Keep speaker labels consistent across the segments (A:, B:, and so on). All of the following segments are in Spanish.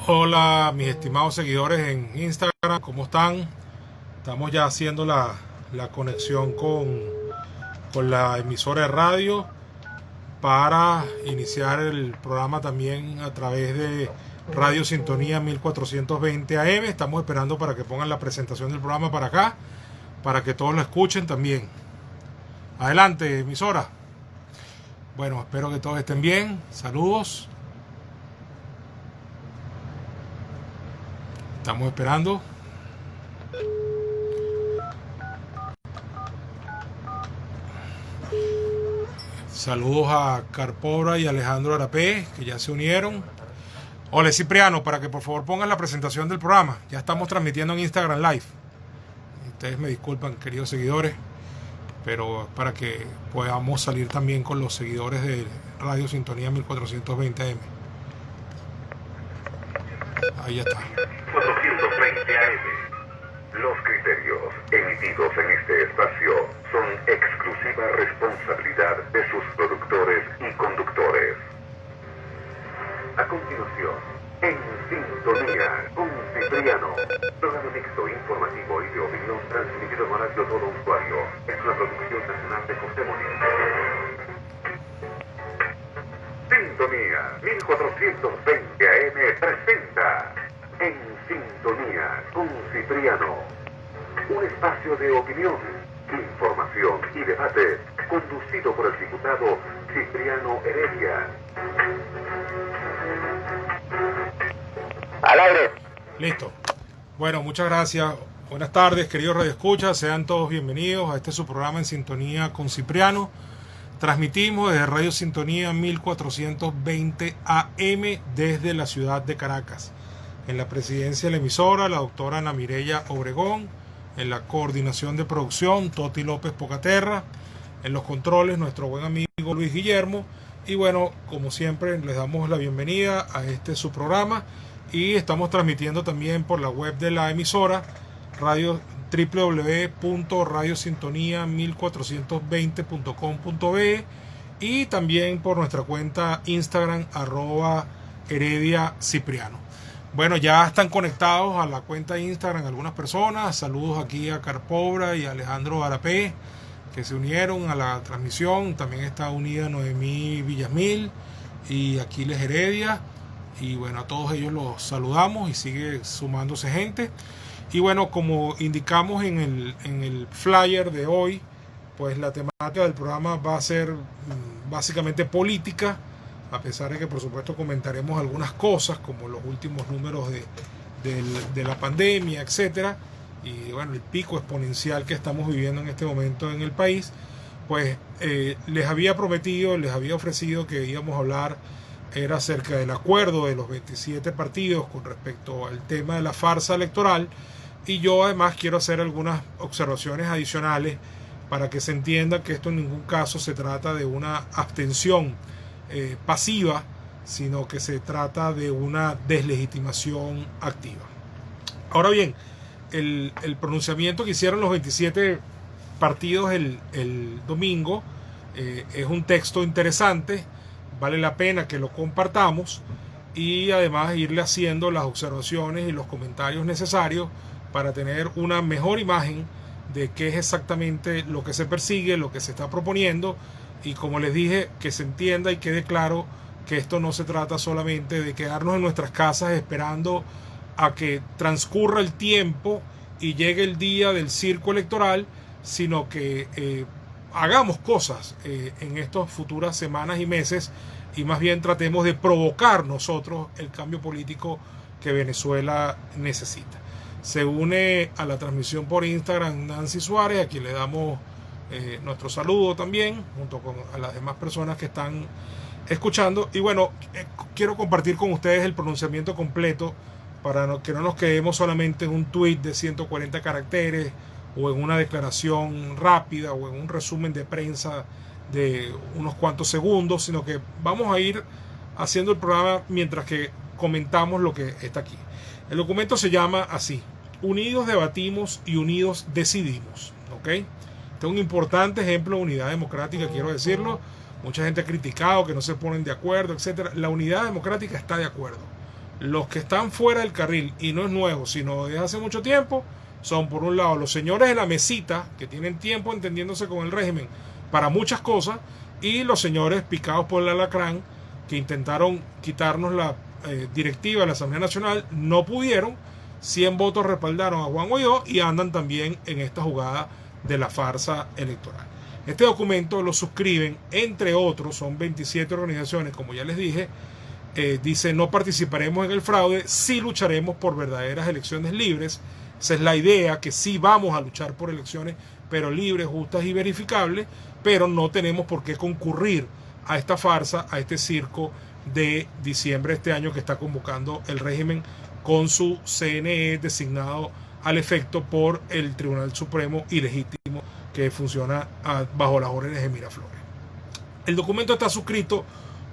A: Hola mis estimados seguidores en Instagram, ¿cómo están? Estamos ya haciendo la conexión con la emisora de radio para iniciar el programa también a través de Radio Sintonía 1420 AM. Estamos esperando para que pongan la presentación del programa para acá, para que todos lo escuchen también. Adelante, emisora. Bueno, espero que todos estén bien. Saludos. Estamos esperando. Saludos a Carpora y Alejandro Arapé, que ya se unieron. Hola Cipriano, para que por favor pongan la presentación del programa. Ya estamos transmitiendo en Instagram Live. Ustedes me disculpan, queridos seguidores, pero es para que podamos salir también con los seguidores de Radio Sintonía 1420 AM. Ahí ya está.
B: 420 AM. Los criterios emitidos en este espacio son exclusiva responsabilidad de sus productores y conductores. A continuación, en sintonía con Cipriano, programa mixto informativo y de opinión transmitido en horario todo usuario. Es una producción nacional de José Moniz. Sintonía 1420 AM presenta En Sintonía con Cipriano, un espacio de opinión, información y debate conducido por el diputado Cipriano Heredia. Al aire.
A: Listo. Bueno, muchas gracias. Buenas tardes, queridos radioescuchas. Sean todos bienvenidos a este su programa En Sintonía con Cipriano. Transmitimos desde Radio Sintonía 1420 AM desde la ciudad de Caracas. En la presidencia de la emisora, la doctora Ana Mireya Obregón. En la coordinación de producción, Toti López Pocaterra. En los controles, nuestro buen amigo Luis Guillermo. Y bueno, como siempre, les damos la bienvenida a este su programa. Y estamos transmitiendo también por la web de la emisora, www.radiosintonía1420.com.be, y también por nuestra cuenta Instagram, @HerediaCipriano. Bueno, ya están conectados a la cuenta de Instagram algunas personas. Saludos aquí a Carpobra y a Alejandro Arapé, que se unieron a la transmisión. También está unida Noemí Villamil y Aquiles Heredia. Y bueno, a todos ellos los saludamos y sigue sumándose gente. Y bueno, como indicamos en el flyer de hoy, pues la temática del programa va a ser básicamente política, a pesar de que por supuesto comentaremos algunas cosas como los últimos números de la pandemia, etcétera, y bueno, el pico exponencial que estamos viviendo en este momento en el país. Pues les había prometido, les había ofrecido que íbamos a hablar era acerca del acuerdo de los 27 partidos con respecto al tema de la farsa electoral, y yo además quiero hacer algunas observaciones adicionales para que se entienda que esto en ningún caso se trata de una abstención pasiva, sino que se trata de una deslegitimación activa. Ahora bien, el pronunciamiento que hicieron los 27 partidos el domingo es un texto interesante. Vale la pena que lo compartamos y además irle haciendo las observaciones y los comentarios necesarios para tener una mejor imagen de qué es exactamente lo que se persigue, lo que se está proponiendo, y como les dije, que se entienda y quede claro que esto no se trata solamente de quedarnos en nuestras casas esperando a que transcurra el tiempo y llegue el día del circo electoral, sino que hagamos cosas en estas futuras semanas y meses, y más bien tratemos de provocar nosotros el cambio político que Venezuela necesita. Se une a la transmisión por Instagram Nancy Suárez, a quien le damos nuestro saludo también, junto con a las demás personas que están escuchando. Y bueno, quiero compartir con ustedes el pronunciamiento completo para que no nos quedemos solamente en un tweet de 140 caracteres o en una declaración rápida o en un resumen de prensa de unos cuantos segundos, sino que vamos a ir haciendo el programa mientras que comentamos lo que está aquí. El documento se llama así: Unidos debatimos y unidos decidimos. ¿Ok? Este es un importante ejemplo de unidad democrática, quiero decirlo. Mucha gente ha criticado que no se ponen de acuerdo, etcétera. La unidad democrática está de acuerdo. Los que están fuera del carril, y no es nuevo, sino desde hace mucho tiempo, son por un lado los señores de la mesita, que tienen tiempo entendiéndose con el régimen para muchas cosas, y los señores picados por el alacrán, que intentaron quitarnos la directiva de la Asamblea Nacional, no pudieron. 100 votos respaldaron a Juan Guaidó y andan también en esta jugada de la farsa electoral. Este documento lo suscriben, entre otros, son 27 organizaciones, como ya les dije. Dice: no participaremos en el fraude, sí lucharemos por verdaderas elecciones libres. Esa es la idea, que sí vamos a luchar por elecciones, pero libres, justas y verificables, pero no tenemos por qué concurrir a esta farsa, a este circo de diciembre de este año que está convocando el régimen con su CNE designado al efecto por el Tribunal Supremo ilegítimo que funciona bajo las órdenes de Miraflores. El documento está suscrito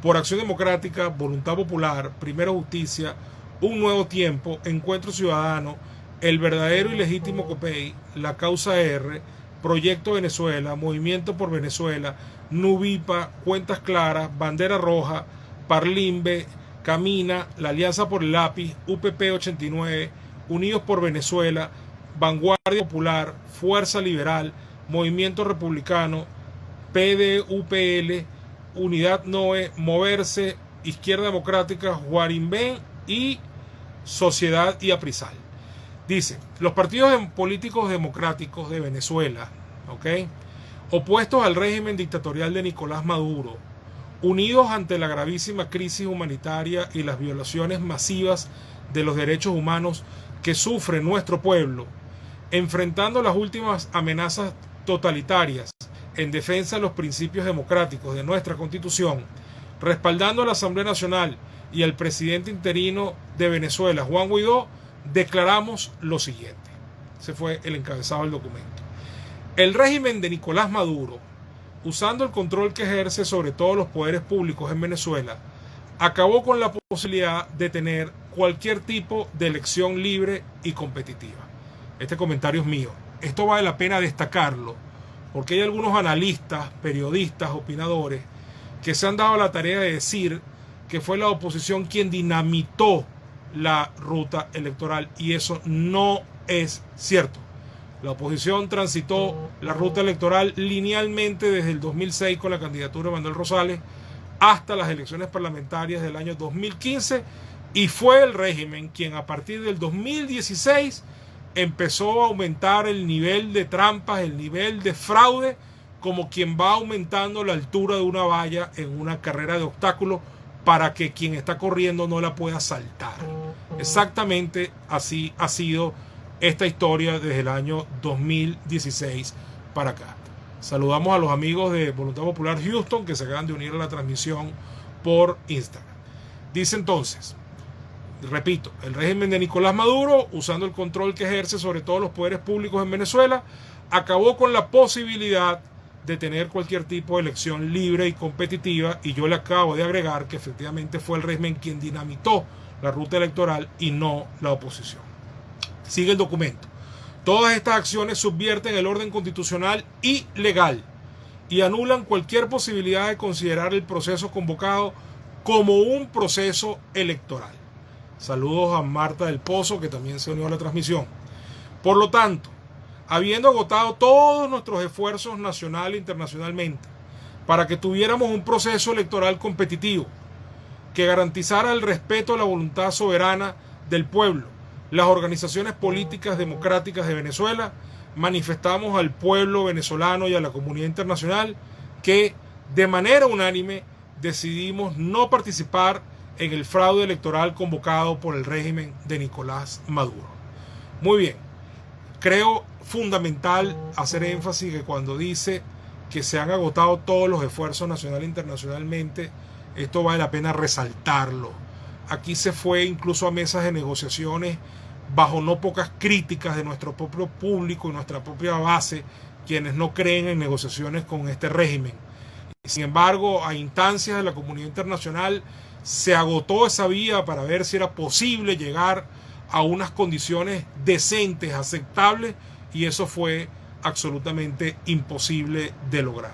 A: por Acción Democrática, Voluntad Popular, Primero Justicia, Un Nuevo Tiempo, Encuentro Ciudadano, El Verdadero y Legítimo COPEI, La Causa R, Proyecto Venezuela, Movimiento por Venezuela, Nubipa, Cuentas Claras, Bandera Roja, Parlimbe, Camina, la Alianza por el Lápiz, UPP 89, Unidos por Venezuela, Vanguardia Popular, Fuerza Liberal, Movimiento Republicano, PDUPL, Unidad NOE, Moverse, Izquierda Democrática, Guarimbén y Sociedad y Aprisal. Dice: los partidos políticos democráticos de Venezuela, opuestos al régimen dictatorial de Nicolás Maduro, unidos ante la gravísima crisis humanitaria y las violaciones masivas de los derechos humanos que sufre nuestro pueblo, enfrentando las últimas amenazas totalitarias en defensa de los principios democráticos de nuestra Constitución, respaldando a la Asamblea Nacional y al presidente interino de Venezuela, Juan Guaidó, declaramos lo siguiente. Ese fue el encabezado del documento. El régimen de Nicolás Maduro, usando el control que ejerce sobre todos los poderes públicos en Venezuela, acabó con la posibilidad de tener cualquier tipo de elección libre y competitiva. Este comentario es mío. Esto vale la pena destacarlo, porque hay algunos analistas, periodistas, opinadores, que se han dado la tarea de decir que fue la oposición quien dinamitó la ruta electoral, y eso no es cierto. La oposición transitó la ruta electoral linealmente desde el 2006 con la candidatura de Manuel Rosales hasta las elecciones parlamentarias del año 2015, y fue el régimen quien a partir del 2016 empezó a aumentar el nivel de trampas, el nivel de fraude, como quien va aumentando la altura de una valla en una carrera de obstáculos para que quien está corriendo no la pueda saltar. Exactamente así ha sido esta historia desde el año 2016 para acá. Saludamos a los amigos de Voluntad Popular Houston que se acaban de unir a la transmisión por Instagram. Dice entonces, repito, el régimen de Nicolás Maduro, usando el control que ejerce sobre todos los poderes públicos en Venezuela, acabó con la posibilidad de tener cualquier tipo de elección libre y competitiva, y yo le acabo de agregar que efectivamente fue el régimen quien dinamitó la ruta electoral y no la oposición. Sigue el documento. Todas estas acciones subvierten el orden constitucional y legal y anulan cualquier posibilidad de considerar el proceso convocado como un proceso electoral. Saludos a Marta del Pozo, que también se unió a la transmisión. Por lo tanto, habiendo agotado todos nuestros esfuerzos nacional e internacionalmente para que tuviéramos un proceso electoral competitivo que garantizara el respeto a la voluntad soberana del pueblo, las organizaciones políticas democráticas de Venezuela, manifestamos al pueblo venezolano y a la comunidad internacional que de manera unánime decidimos no participar en el fraude electoral convocado por el régimen de Nicolás Maduro. Muy bien, creo fundamental hacer énfasis que cuando dice que se han agotado todos los esfuerzos nacional e internacionalmente, esto vale la pena resaltarlo. Aquí se fue incluso a mesas de negociaciones bajo no pocas críticas de nuestro propio público y nuestra propia base, quienes no creen en negociaciones con este régimen. Sin embargo, a instancias de la comunidad internacional se agotó esa vía para ver si era posible llegar a unas condiciones decentes, aceptables, y eso fue absolutamente imposible de lograr.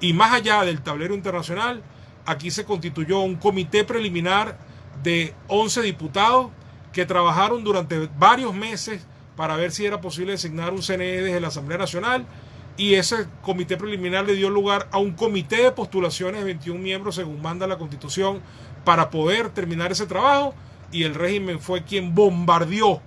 A: Y más allá del tablero internacional, aquí se constituyó un comité preliminar de 11 diputados que trabajaron durante varios meses para ver si era posible designar un CNE desde la Asamblea Nacional, y ese comité preliminar le dio lugar a un comité de postulaciones de 21 miembros según manda la Constitución para poder terminar ese trabajo, y el régimen fue quien bombardeó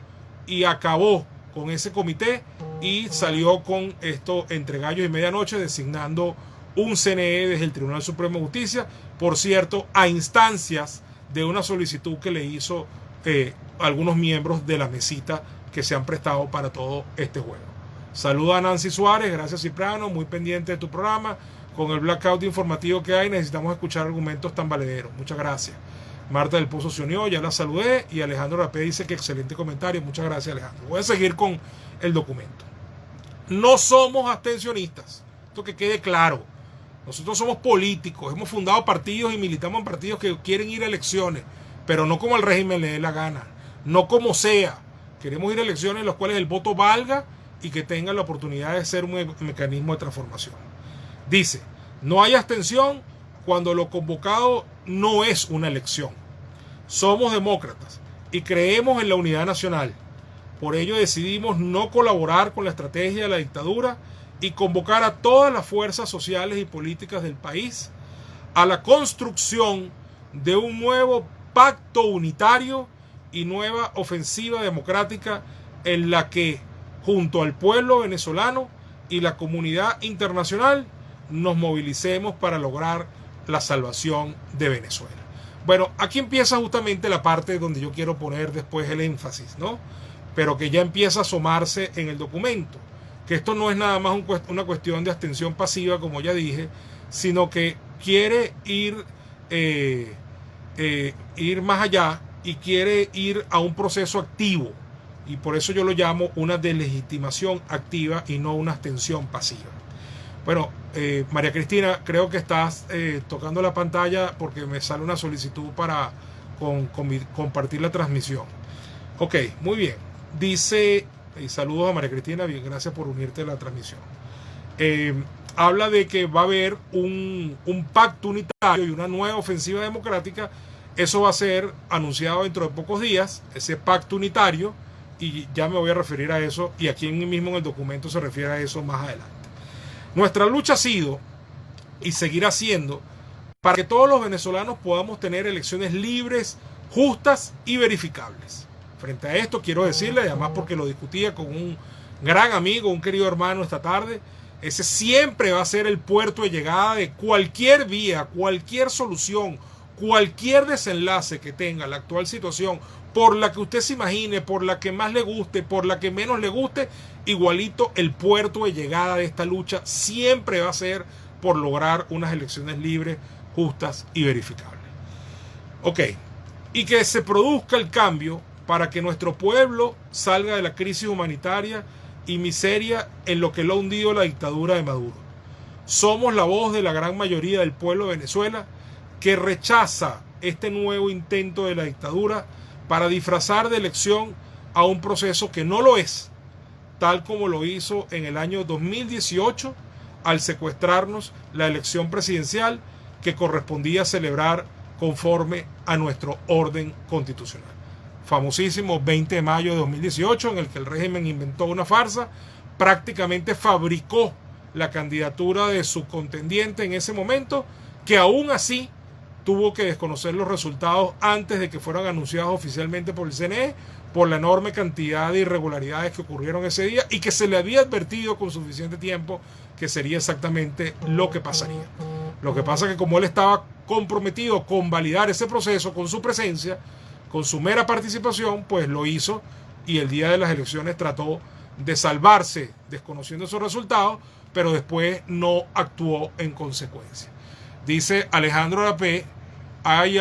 A: y acabó con ese comité y salió con esto entre gallos y medianoche designando un CNE desde el Tribunal Supremo de Justicia, por cierto, a instancias de una solicitud que le hizo algunos miembros de la mesita que se han prestado para todo este juego. Saluda a Nancy Suárez, gracias Cipriano, muy pendiente de tu programa. Con el blackout informativo que hay necesitamos escuchar argumentos tan valederos. Muchas gracias. Marta del Pozo se unió, ya la saludé, y Alejandro Rapé dice que excelente comentario. Muchas gracias, Alejandro. Voy a seguir con el documento. No somos abstencionistas, esto que quede claro. Nosotros somos políticos, hemos fundado partidos y militamos en partidos que quieren ir a elecciones, pero no como el régimen le dé la gana, no como sea. Queremos ir a elecciones en las cuales el voto valga y que tengan la oportunidad de ser un mecanismo de transformación. Dice, no hay abstención cuando lo convocado no es una elección. Somos demócratas y creemos en la unidad nacional. Por ello decidimos no colaborar con la estrategia de la dictadura y convocar a todas las fuerzas sociales y políticas del país a la construcción de un nuevo pacto unitario y nueva ofensiva democrática en la que, junto al pueblo venezolano y la comunidad internacional, nos movilicemos para lograr la salvación de Venezuela. Bueno, aquí empieza justamente la parte donde yo quiero poner después el énfasis, ¿no? Pero que ya empieza a asomarse en el documento, que esto no es nada más una cuestión de abstención pasiva, como ya dije, sino que quiere ir más allá y quiere ir a un proceso activo, y por eso yo lo llamo una deslegitimación activa y no una abstención pasiva. Bueno, María Cristina, creo que estás tocando la pantalla porque me sale una solicitud para compartir la transmisión. Ok, muy bien. Dice, saludos a María Cristina, bien, gracias por unirte a la transmisión. Habla de que va a haber un pacto unitario y una nueva ofensiva democrática. Eso va a ser anunciado dentro de pocos días, ese pacto unitario, y ya me voy a referir a eso, y aquí mismo en el documento se refiere a eso más adelante. Nuestra lucha ha sido y seguirá siendo para que todos los venezolanos podamos tener elecciones libres, justas y verificables. Frente a esto quiero decirle, además porque lo discutía con un gran amigo, un querido hermano esta tarde, ese siempre va a ser el puerto de llegada de cualquier vía, cualquier solución, cualquier desenlace que tenga la actual situación, por la que usted se imagine, por la que más le guste, por la que menos le guste, igualito el puerto de llegada de esta lucha siempre va a ser por lograr unas elecciones libres, justas y verificables. Ok, y que se produzca el cambio para que nuestro pueblo salga de la crisis humanitaria y miseria en lo que lo ha hundido la dictadura de Maduro. Somos la voz de la gran mayoría del pueblo de Venezuela que rechaza este nuevo intento de la dictadura para disfrazar de elección a un proceso que no lo es, tal como lo hizo en el año 2018 al secuestrarnos la elección presidencial que correspondía celebrar conforme a nuestro orden constitucional. Famosísimo 20 de mayo de 2018, en el que el régimen inventó una farsa, prácticamente fabricó la candidatura de su contendiente en ese momento, que aún así tuvo que desconocer los resultados antes de que fueran anunciados oficialmente por el CNE, por la enorme cantidad de irregularidades que ocurrieron ese día y que se le había advertido con suficiente tiempo que sería exactamente lo que pasaría. Lo que pasa es que como él estaba comprometido con validar ese proceso con su presencia, con su mera participación, pues lo hizo, y el día de las elecciones trató de salvarse desconociendo esos resultados, pero después no actuó en consecuencia. Dice Alejandro Rapé, hay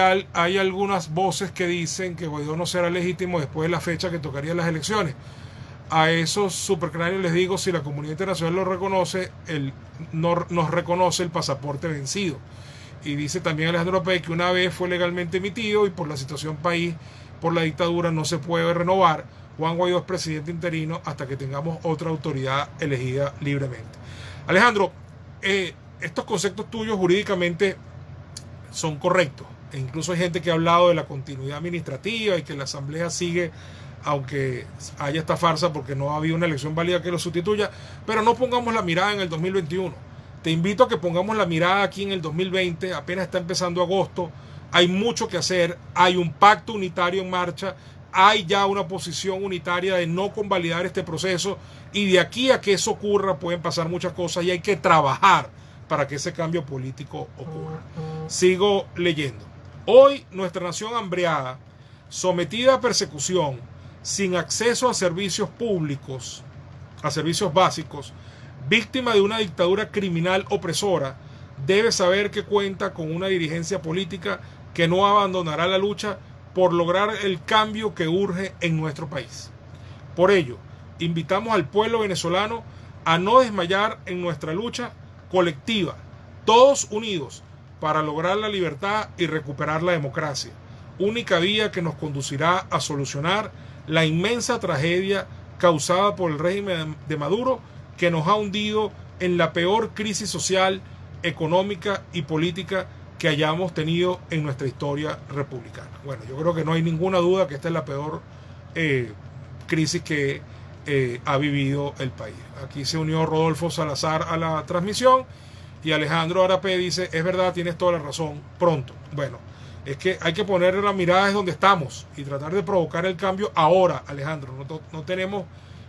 A: algunas voces que dicen que Guaidó no será legítimo después de la fecha que tocarían las elecciones. A esos supercráneos les digo, si la comunidad internacional lo reconoce, nos reconoce el pasaporte vencido. Y dice también Alejandro Rapé que una vez fue legalmente emitido y por la situación país, por la dictadura, no se puede renovar. Juan Guaidó es presidente interino hasta que tengamos otra autoridad elegida libremente. Alejandro, estos conceptos tuyos jurídicamente son correctos. E incluso hay gente que ha hablado de la continuidad administrativa y que la Asamblea sigue, aunque haya esta farsa porque no ha habido una elección válida que lo sustituya. Pero no pongamos la mirada en el 2021. Te invito a que pongamos la mirada aquí en el 2020. Apenas está empezando agosto. Hay mucho que hacer. Hay un pacto unitario en marcha. Hay ya una posición unitaria de no convalidar este proceso. Y de aquí a que eso ocurra pueden pasar muchas cosas y hay que trabajar para que ese cambio político ocurra. Sigo leyendo. Hoy nuestra nación hambreada, sometida a persecución, sin acceso a servicios públicos, a servicios básicos, víctima de una dictadura criminal opresora, debe saber que cuenta con una dirigencia política que no abandonará la lucha por lograr el cambio que urge en nuestro país. Por ello, invitamos al pueblo venezolano a no desmayar en nuestra lucha colectiva, todos unidos para lograr la libertad y recuperar la democracia, única vía que nos conducirá a solucionar la inmensa tragedia causada por el régimen de Maduro, que nos ha hundido en la peor crisis social, económica y política que hayamos tenido en nuestra historia republicana. Bueno, yo creo que no hay ninguna duda que esta es la peor crisis que ha vivido el país. Aquí se unió Rodolfo Salazar a la transmisión y Alejandro Arapé dice, es verdad, tienes toda la razón, pronto. Bueno, es que hay que poner la mirada es donde estamos y tratar de provocar el cambio ahora, Alejandro. No tenemos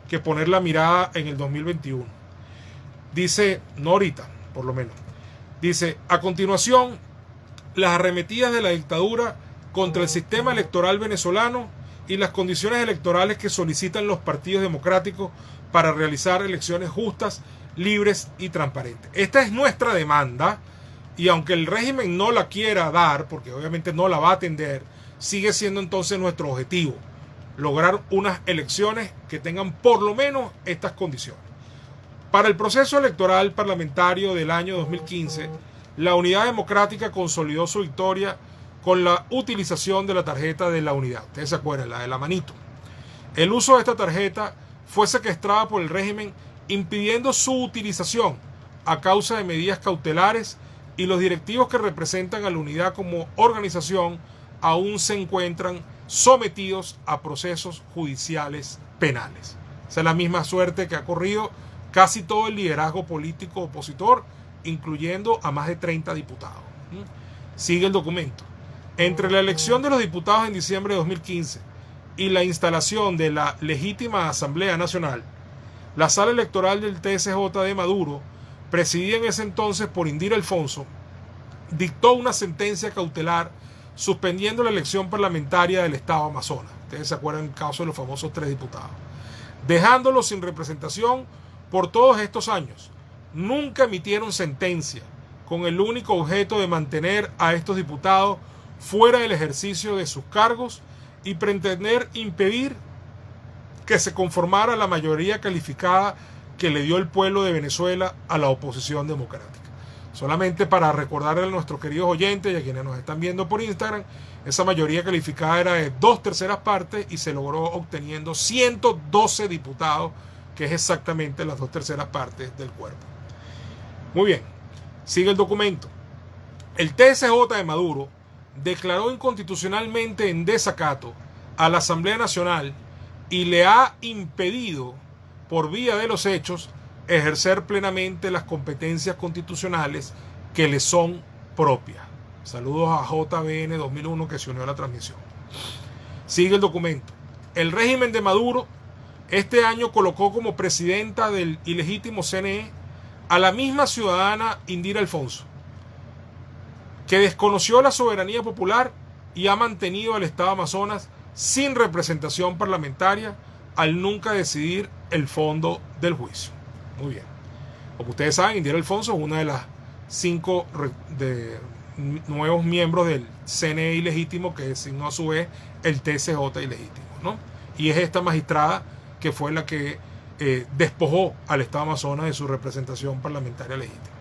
A: que poner la mirada en el 2021. Dice, no ahorita, por lo menos. Dice, a continuación, las arremetidas de la dictadura contra el sistema electoral venezolano y las condiciones electorales que solicitan los partidos democráticos para realizar elecciones justas, libres y transparentes. Esta es nuestra demanda y aunque el régimen no la quiera dar, porque obviamente no la va a atender, sigue siendo entonces nuestro objetivo, lograr unas elecciones que tengan por lo menos estas condiciones. Para el proceso electoral parlamentario del año 2015, la Unidad Democrática consolidó su victoria con la utilización de la tarjeta de la unidad. Ustedes se acuerdan, la de la manito. El uso de esta tarjeta fue secuestrada por el régimen, impidiendo su utilización a causa de medidas cautelares, y los directivos que representan a la unidad como organización aún se encuentran sometidos a procesos judiciales penales. Esa es la misma suerte que ha corrido casi todo el liderazgo político opositor, incluyendo a más de 30 diputados. Sigue el documento. Entre la elección de los diputados en diciembre de 2015 y la instalación de la legítima Asamblea Nacional, la sala electoral del TSJ de Maduro, presidida en ese entonces por Indira Alfonso, dictó una sentencia cautelar suspendiendo la elección parlamentaria del estado Amazonas. Ustedes se acuerdan del caso de los famosos 3 diputados. Dejándolos sin representación por todos estos años. Nunca emitieron sentencia con el único objeto de mantener a estos diputados fuera del ejercicio de sus cargos y pretender impedir que se conformara la mayoría calificada que le dio el pueblo de Venezuela a la oposición democrática. Solamente para recordarle a nuestros queridos oyentes y a quienes nos están viendo por Instagram, esa mayoría calificada era de 2/3 partes y se logró obteniendo 112 diputados, que es exactamente las 2/3 partes del cuerpo. Muy bien, sigue el documento. El TSJ de Maduro declaró inconstitucionalmente en desacato a la Asamblea Nacional y le ha impedido, por vía de los hechos, ejercer plenamente las competencias constitucionales que le son propias. Saludos a JBN 2001 que se unió a la transmisión. Sigue el documento. El régimen de Maduro este año colocó como presidenta del ilegítimo CNE a la misma ciudadana Indira Alfonso, que desconoció la soberanía popular y ha mantenido al Estado Amazonas sin representación parlamentaria al nunca decidir el fondo del juicio. Muy bien. Como ustedes saben, Indira Alfonso es una de las 5 nuevos miembros del CNE ilegítimo que designó a su vez el TSJ ilegítimo, ¿no? Y es esta magistrada que fue la que despojó al Estado Amazonas de su representación parlamentaria legítima.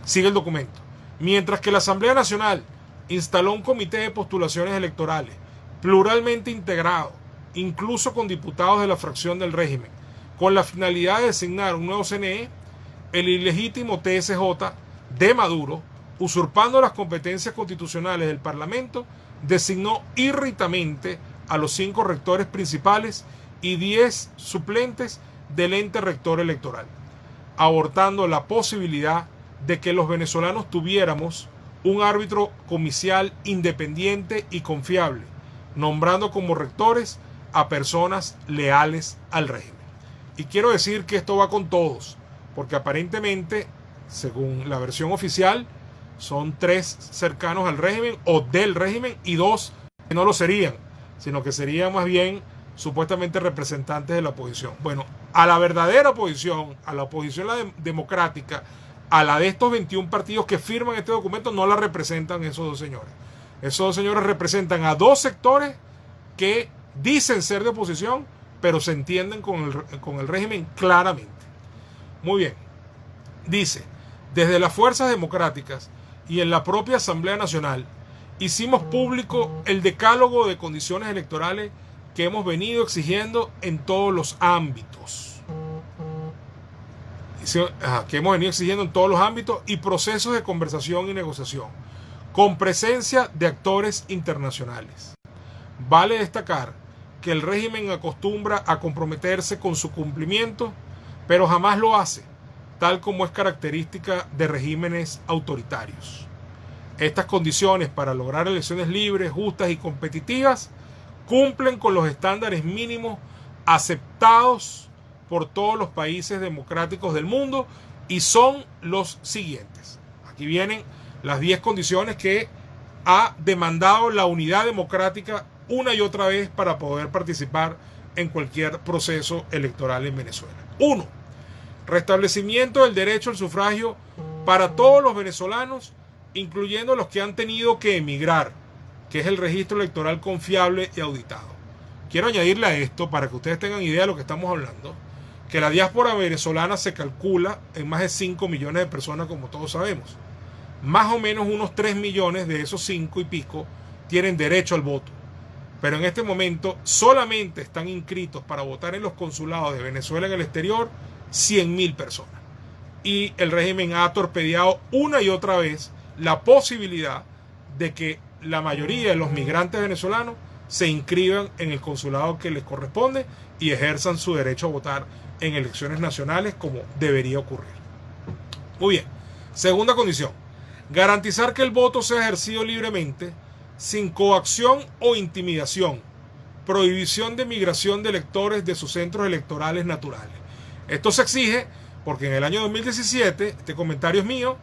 A: Sigue el documento. Mientras que la Asamblea Nacional instaló un comité de postulaciones electorales pluralmente integrado, incluso con diputados de la fracción del régimen, con la finalidad de designar un nuevo CNE, el ilegítimo TSJ de Maduro usurpando las competencias constitucionales del Parlamento, designó irritamente a los 5 rectores principales y 10 suplentes del ente rector electoral, abortando la posibilidad de que los venezolanos tuviéramos un árbitro comicial independiente y confiable, nombrando como rectores a personas leales al régimen. Y quiero decir que esto va con todos, porque aparentemente, según la versión oficial, son 3 cercanos al régimen o del régimen y 2 que no lo serían, sino que serían más bien supuestamente representantes de la oposición. Bueno, a la verdadera oposición, a la oposición democrática, a la de estos 21 partidos que firman este documento, no la representan esos 2 señores. Esos 2 señores representan a 2 sectores que dicen ser de oposición, pero se entienden con el régimen claramente. Muy bien. Dice, desde las fuerzas democráticas y en la propia Asamblea Nacional, hicimos público el decálogo de condiciones electorales que hemos venido exigiendo en todos los ámbitos. Y procesos de conversación y negociación, con presencia de actores internacionales. Vale destacar que el régimen acostumbra a comprometerse con su cumplimiento, pero jamás lo hace, tal como es característica de regímenes autoritarios. Estas condiciones para lograr elecciones libres, justas y competitivas cumplen con los estándares mínimos aceptados por todos los países democráticos del mundo y son los siguientes. Aquí vienen las 10 condiciones que ha demandado la unidad democrática una y otra vez para poder participar en cualquier proceso electoral en Venezuela. 1. Restablecimiento del derecho al sufragio para todos los venezolanos, incluyendo los que han tenido que emigrar, que es el registro electoral confiable y auditado. Quiero añadirle a esto, para que ustedes tengan idea de lo que estamos hablando, que la diáspora venezolana se calcula en más de 5 millones de personas, como todos sabemos. Más o menos unos 3 millones de esos 5 y pico tienen derecho al voto. Pero en este momento solamente están inscritos para votar en los consulados de Venezuela en el exterior 100.000 personas. Y el régimen ha torpedeado una y otra vez la posibilidad de que la mayoría de los migrantes venezolanos se inscriban en el consulado que les corresponde y ejerzan su derecho a votar en elecciones nacionales como debería ocurrir. Muy bien. Segunda condición. Garantizar que el voto sea ejercido libremente, sin coacción o intimidación. Prohibición de migración de electores de sus centros electorales naturales. Esto se exige porque en el año 2017, este comentario es mío,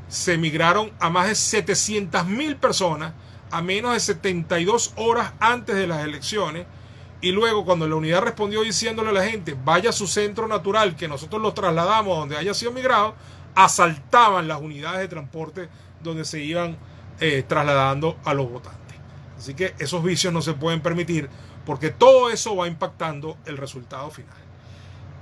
A: se migraron a más de 700.000 personas a menos de 72 horas antes de las elecciones, y luego cuando la unidad respondió diciéndole a la gente vaya a su centro natural que nosotros lo trasladamos donde haya sido migrado, asaltaban las unidades de transporte donde se iban trasladando a los votantes. Así que esos vicios no se pueden permitir porque todo eso va impactando el resultado final.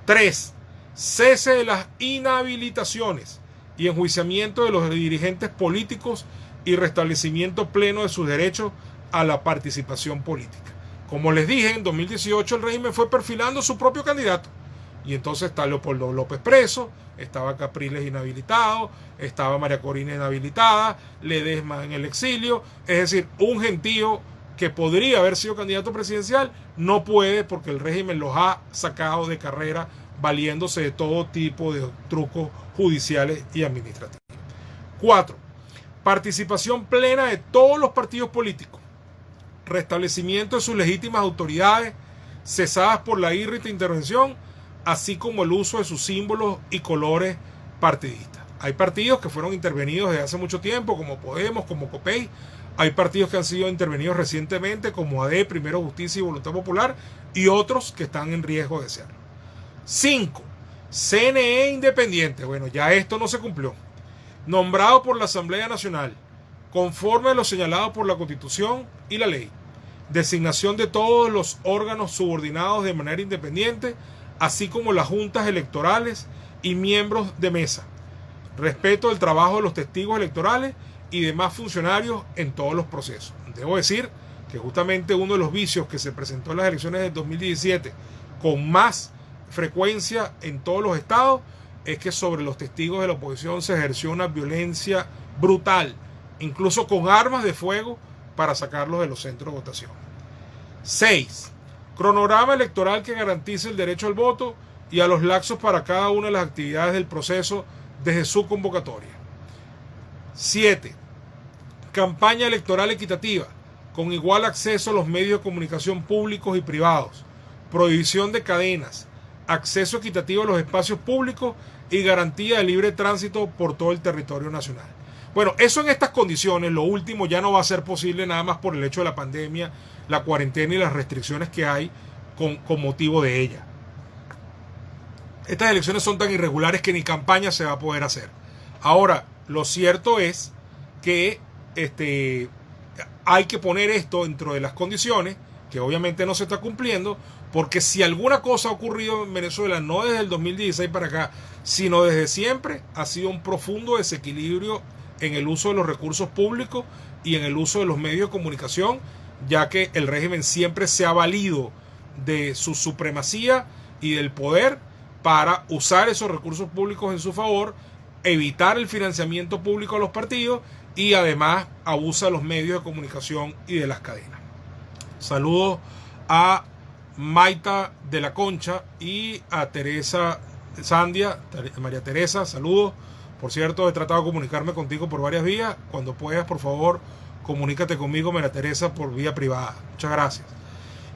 A: 3. Cese de las inhabilitaciones y enjuiciamiento de los dirigentes políticos y restablecimiento pleno de sus derechos a la participación política. Como les dije, en 2018 el régimen fue perfilando su propio candidato. Y entonces está Leopoldo López preso, estaba Capriles inhabilitado, estaba María Corina inhabilitada, Ledesma en el exilio. Es decir, un gentío que podría haber sido candidato presidencial no puede porque el régimen los ha sacado de carrera valiéndose de todo tipo de trucos judiciales y administrativos. 4. Participación plena de todos los partidos políticos. Restablecimiento de sus legítimas autoridades cesadas por la írrita intervención, así como el uso de sus símbolos y colores partidistas. Hay partidos que fueron intervenidos desde hace mucho tiempo, como Podemos, como COPEI. Hay partidos que han sido intervenidos recientemente, como AD, Primero Justicia y Voluntad Popular, y otros que están en riesgo de serlo. 5. CNE independiente. Bueno, ya esto no se cumplió. Nombrado por la Asamblea Nacional, conforme a lo señalado por la Constitución y la ley. Designación de todos los órganos subordinados de manera independiente, así como las juntas electorales y miembros de mesa. Respeto del trabajo de los testigos electorales y demás funcionarios en todos los procesos. Debo decir que justamente uno de los vicios que se presentó en las elecciones del 2017 con más frecuencia en todos los estados es que sobre los testigos de la oposición se ejerció una violencia brutal, incluso con armas de fuego, para sacarlos de los centros de votación. 6. Cronograma electoral que garantice el derecho al voto y a los lapsos para cada una de las actividades del proceso desde su convocatoria. 7. Campaña electoral equitativa, con igual acceso a los medios de comunicación públicos y privados, prohibición de cadenas, acceso equitativo a los espacios públicos y garantía de libre tránsito por todo el territorio nacional. Bueno, eso en estas condiciones, lo último ya no va a ser posible nada más por el hecho de la pandemia, la cuarentena y las restricciones que hay con motivo de ella. Estas elecciones son tan irregulares que ni campaña se va a poder hacer. Ahora, lo cierto es que hay que poner esto dentro de las condiciones, que obviamente no se está cumpliendo, porque si alguna cosa ha ocurrido en Venezuela, no desde el 2016 para acá, sino desde siempre, ha sido un profundo desequilibrio en el uso de los recursos públicos y en el uso de los medios de comunicación, ya que el régimen siempre se ha valido de su supremacía y del poder para usar esos recursos públicos en su favor, evitar el financiamiento público a los partidos y además abusa de los medios de comunicación y de las cadenas. Saludos a Maita de la Concha y a Teresa Sandia, María Teresa, saludos. Por cierto, he tratado de comunicarme contigo por varias vías. Cuando puedas, por favor, comunícate conmigo, María Teresa, por vía privada. Muchas gracias.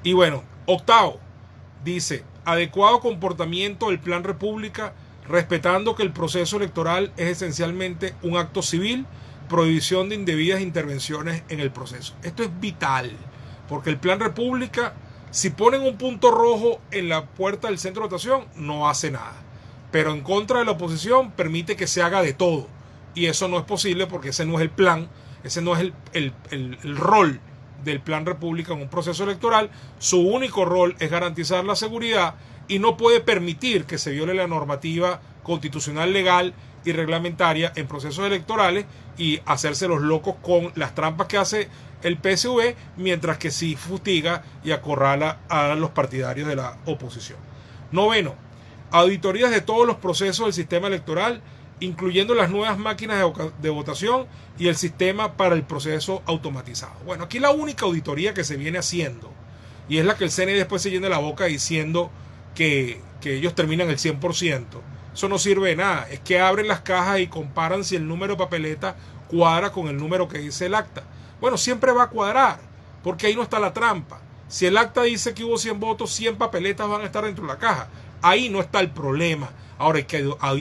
A: Y bueno, 8, dice, adecuado comportamiento del Plan República, respetando que el proceso electoral es esencialmente un acto civil, prohibición de indebidas intervenciones en el proceso. Esto es vital, porque el Plan República, si ponen un punto rojo en la puerta del centro de votación, no hace nada. Pero en contra de la oposición permite que se haga de todo. Y eso no es posible porque ese no es el plan, ese no es el rol del Plan República en un proceso electoral. Su único rol es garantizar la seguridad y no puede permitir que se viole la normativa constitucional, legal y reglamentaria en procesos electorales y hacerse los locos con las trampas que hace el PSV, mientras que sí fustiga y acorrala a los partidarios de la oposición. 9. Auditorías de todos los procesos del sistema electoral, incluyendo las nuevas máquinas de votación y el sistema para el proceso automatizado. Bueno, aquí la única auditoría que se viene haciendo, y es la que el CNE después se llena la boca diciendo que ellos terminan el 100%. Eso no sirve de nada. Es que abren las cajas y comparan si el número de papeleta cuadra con el número que dice el acta. Bueno, siempre va a cuadrar, porque ahí no está la trampa. Si el acta dice que hubo 100 votos, 100 papeletas van a estar dentro de la caja. Ahí no está el problema. Ahora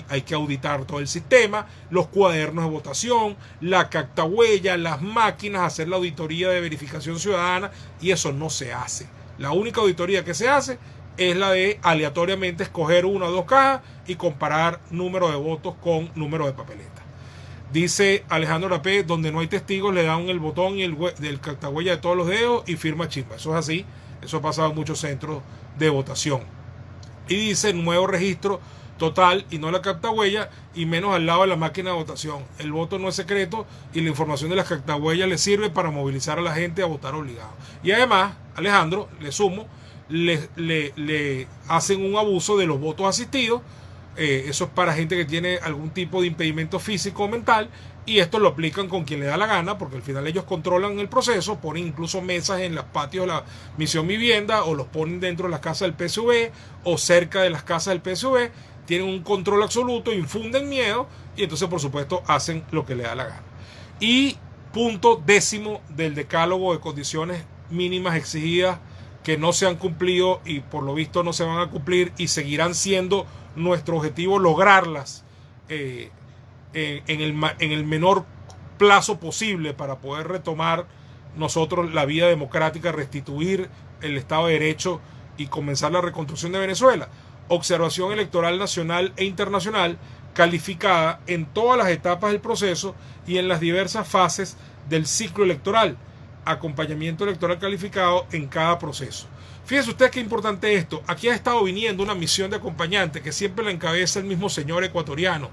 A: hay que auditar todo el sistema, los cuadernos de votación, la cactahuella, las máquinas, hacer la auditoría de verificación ciudadana, y eso no se hace. La única auditoría que se hace es la de aleatoriamente escoger una o dos cajas y comparar número de votos con número de papeletas. Dice Alejandro Rapé, donde no hay testigos le dan el botón y el cactahuella de todos los dedos y firma chimba. Eso es así, eso ha pasado en muchos centros de votación. Y dice nuevo registro total y no la cactahuella, y menos al lado de la máquina de votación. El voto no es secreto y la información de las cactahuellas le sirve para movilizar a la gente a votar obligado. Y además, Alejandro, le sumo, le hacen un abuso de los votos asistidos. Eso es para gente que tiene algún tipo de impedimento físico o mental, y esto lo aplican con quien le da la gana, porque al final ellos controlan el proceso, ponen incluso mesas en los patios de la Misión Vivienda, o los ponen dentro de las casas del PSV o cerca de las casas del PSV. Tienen un control absoluto, infunden miedo, y entonces por supuesto hacen lo que le da la gana. Y punto 10 del decálogo de condiciones mínimas exigidas que no se han cumplido y por lo visto no se van a cumplir, y seguirán siendo nuestro objetivo lograrlas en el menor plazo posible para poder retomar nosotros la vía democrática, restituir el Estado de Derecho y comenzar la reconstrucción de Venezuela. Observación electoral nacional e internacional calificada en todas las etapas del proceso y en las diversas fases del ciclo electoral. Acompañamiento electoral calificado en cada proceso. Fíjense ustedes qué importante esto. Aquí ha estado viniendo una misión de acompañante que siempre la encabeza el mismo señor ecuatoriano.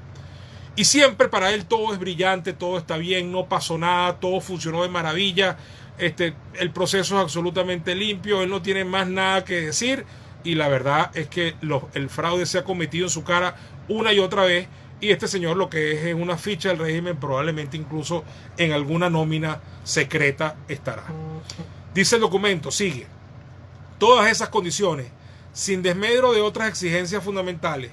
A: Y siempre para él todo es brillante, todo está bien, no pasó nada, todo funcionó de maravilla. El proceso es absolutamente limpio, él no tiene más nada que decir. y la verdad es que el fraude se ha cometido en su cara una y otra vez, y este señor lo que es una ficha del régimen, probablemente incluso en alguna nómina secreta estará. Dice el documento, sigue, todas esas condiciones, sin desmedro de otras exigencias fundamentales,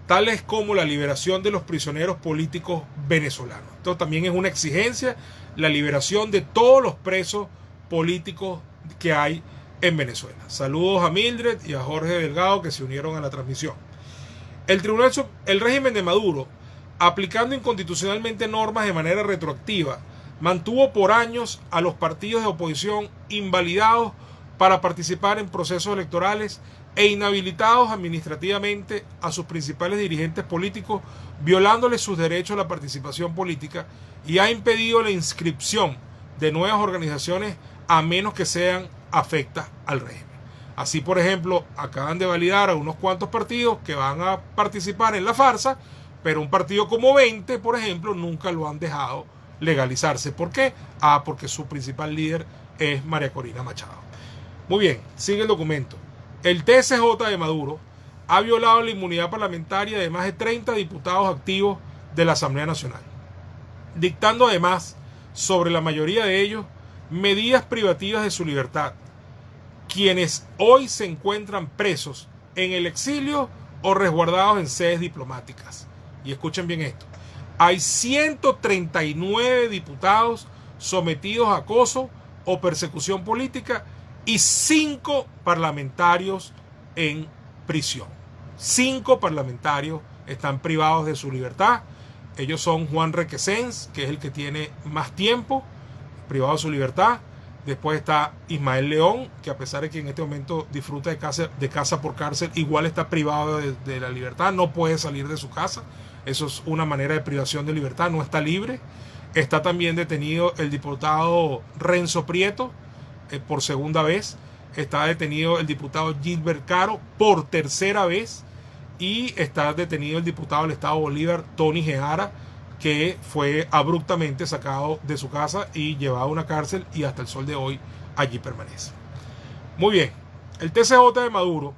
A: tales como la liberación de los prisioneros políticos venezolanos. Esto también es una exigencia, la liberación de todos los presos políticos que hay en Venezuela. Saludos a Mildred y a Jorge Delgado, que se unieron a la transmisión. El régimen de Maduro, aplicando inconstitucionalmente normas de manera retroactiva, mantuvo por años a los partidos de oposición invalidados para participar en procesos electorales e inhabilitados administrativamente a sus principales dirigentes políticos, violándoles sus derechos a la participación política, y ha impedido la inscripción de nuevas organizaciones a menos que sean afectas al régimen. Así, por ejemplo, acaban de validar a unos cuantos partidos que van a participar en la farsa, pero un partido como 20, por ejemplo, nunca lo han dejado legalizarse. ¿Por qué? Porque su principal líder es María Corina Machado. Muy bien, sigue el documento. El TSJ de Maduro ha violado la inmunidad parlamentaria de más de 30 diputados activos de la Asamblea Nacional, dictando además sobre la mayoría de ellos medidas privativas de su libertad, quienes hoy se encuentran presos en el exilio o resguardados en sedes diplomáticas. Y escuchen bien esto, hay 139 diputados sometidos a acoso o persecución política y 5 parlamentarios en prisión. 5 parlamentarios están privados de su libertad. Ellos son Juan Requesens, que es el que tiene más tiempo privado de su libertad. Después está Ismael León, que a pesar de que en este momento disfruta de casa por cárcel, igual está privado de la libertad, no puede salir de su casa. Eso es una manera de privación de libertad, no está libre. Está también detenido el diputado Renzo Prieto, por segunda vez. Está detenido el diputado Gilbert Caro por tercera vez. Y está detenido el diputado del Estado Bolívar, Tony Gejara, que fue abruptamente sacado de su casa y llevado a una cárcel, y hasta el sol de hoy allí permanece. Muy bien, el TSJ de Maduro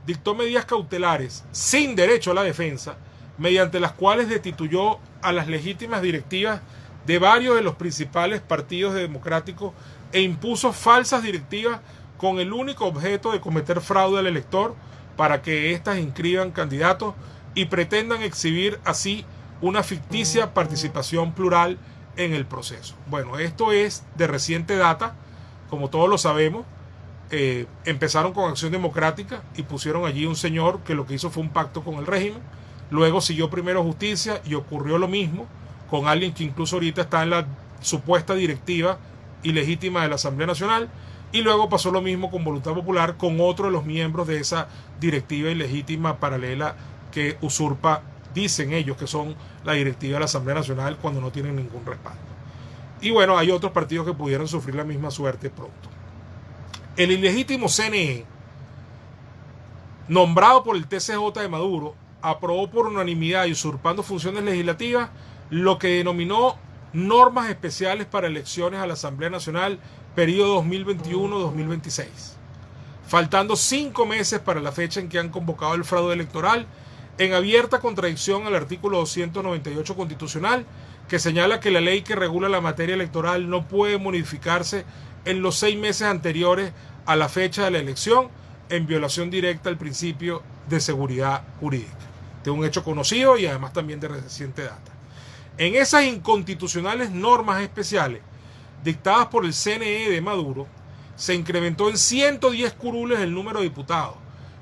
A: dictó medidas cautelares sin derecho a la defensa, mediante las cuales destituyó a las legítimas directivas de varios de los principales partidos democráticos e impuso falsas directivas con el único objeto de cometer fraude al elector para que éstas inscriban candidatos y pretendan exhibir así una ficticia participación plural en el proceso. Bueno, esto es de reciente data, como todos lo sabemos. Empezaron con Acción Democrática y pusieron allí un señor que lo que hizo fue un pacto con el régimen. Luego siguió Primero Justicia y ocurrió lo mismo con alguien que incluso ahorita está en la supuesta directiva ilegítima de la Asamblea Nacional. Y luego pasó lo mismo con Voluntad Popular, con otro de los miembros de esa directiva ilegítima paralela que usurpa, dicen ellos, que son la directiva de la Asamblea Nacional cuando no tienen ningún respaldo. Y bueno, hay otros partidos que pudieron sufrir la misma suerte pronto. El ilegítimo CNE, nombrado por el TSJ de Maduro, aprobó por unanimidad y usurpando funciones legislativas lo que denominó normas especiales para elecciones a la Asamblea Nacional periodo 2021-2026. Faltando 5 meses para la fecha en que han convocado el fraude electoral, en abierta contradicción al artículo 298 constitucional, que señala que la ley que regula la materia electoral no puede modificarse en los 6 meses anteriores a la fecha de la elección, en violación directa al principio de seguridad jurídica. Este es un hecho conocido y además también de reciente data. En esas inconstitucionales normas especiales dictadas por el CNE de Maduro, se incrementó en 110 curules el número de diputados,